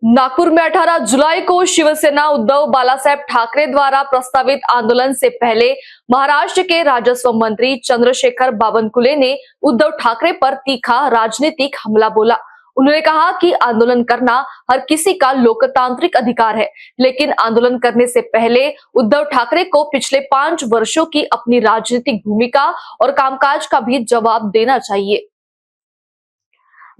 नागपुर में 18 जुलाई को शिवसेना उद्धव बालासाहेब ठाकरे द्वारा प्रस्तावित आंदोलन से पहले महाराष्ट्र के राजस्व मंत्री चंद्रशेखर बावनकुले ने उद्धव ठाकरे पर तीखा राजनीतिक हमला बोला। उन्होंने कहा कि आंदोलन करना हर किसी का लोकतांत्रिक अधिकार है, लेकिन आंदोलन करने से पहले उद्धव ठाकरे को पिछले 5 वर्षों की अपनी राजनीतिक भूमिका और कामकाज का भी जवाब देना चाहिए।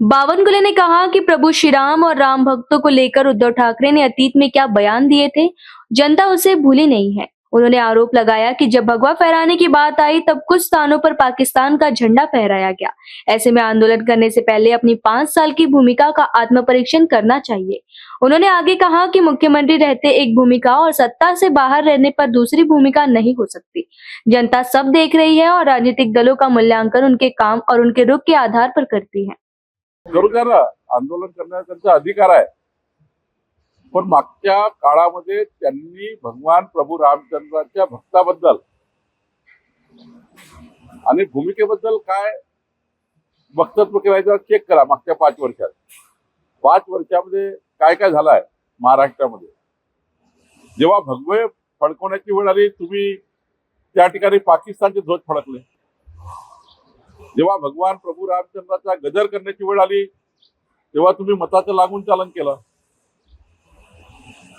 बावनकुले ने कहा कि प्रभु श्री राम और राम भक्तों को लेकर उद्धव ठाकरे ने अतीत में क्या बयान दिए थे, जनता उसे भूली नहीं है। उन्होंने आरोप लगाया कि जब भगवा फहराने की बात आई तब कुछ स्थानों पर पाकिस्तान का झंडा फहराया गया। ऐसे में आंदोलन करने से पहले अपनी 5 साल की भूमिका का आत्म परीक्षण करना चाहिए। उन्होंने आगे कहा कि मुख्यमंत्री रहते एक भूमिका और सत्ता से बाहर रहने पर दूसरी भूमिका नहीं हो सकती। जनता सब देख रही है और राजनीतिक दलों का मूल्यांकन उनके काम और उनके रुख के आधार पर करती है। करू द्या ना, आंदोलन करण्याचा त्यांचा अधिकार आहे, पण मागच्या काळामध्ये त्यांनी भगवान प्रभू रामचंद्राच्या भक्ताबद्दल आणि भूमिकेबद्दल काय वक्तव्य केलं चेक करा। मागच्या 5 वर्षात 5 वर्षामध्ये काय काय झालंय महाराष्ट्रामध्ये। जेव्हा भगवे फडकवण्याची वेळ आली, तुम्ही त्या ठिकाणी पाकिस्तानचे ध्वज फडकले। जेव्हा भगवान प्रभू रामचंद्राचा गदर करण्याची वेळ आली, तेव्हा तुम्ही मताचं लागून चालन केलं।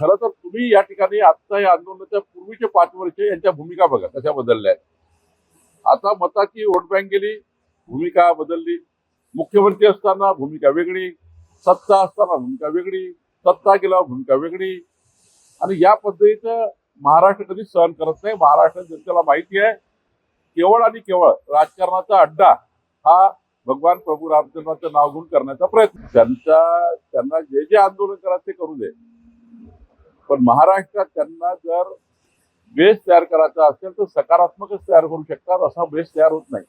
खरं तर तुम्ही या ठिकाणी आता या आंदोलनाच्या पूर्वीचे 5 वर्ष यांच्या भूमिका बघा कशा बदलल्या आहेत। आता मताची वोट बँक गेली, भूमिका बदलली। मुख्यमंत्री असताना भूमिका वेगळी, सत्ता असताना भूमिका वेगळी, सत्ता गेल्यावर भूमिका वेगळी। आणि या पद्धतीचं महाराष्ट्र कधी सहन करत नाही। महाराष्ट्र जनतेला माहिती आहे, केवळ आणि केवळ राजकारणाचा अड्डा हा भगवान प्रभू रामचंद्राचं नाव घेऊन करण्याचा प्रयत्न। त्यांना जे जे आंदोलन करायचे करू दे, पण महाराष्ट्रात त्यांना जर बेस तयार करायचा असेल तर सकारात्मकच तयार करू शकतात, असा बेस तयार होत नाही।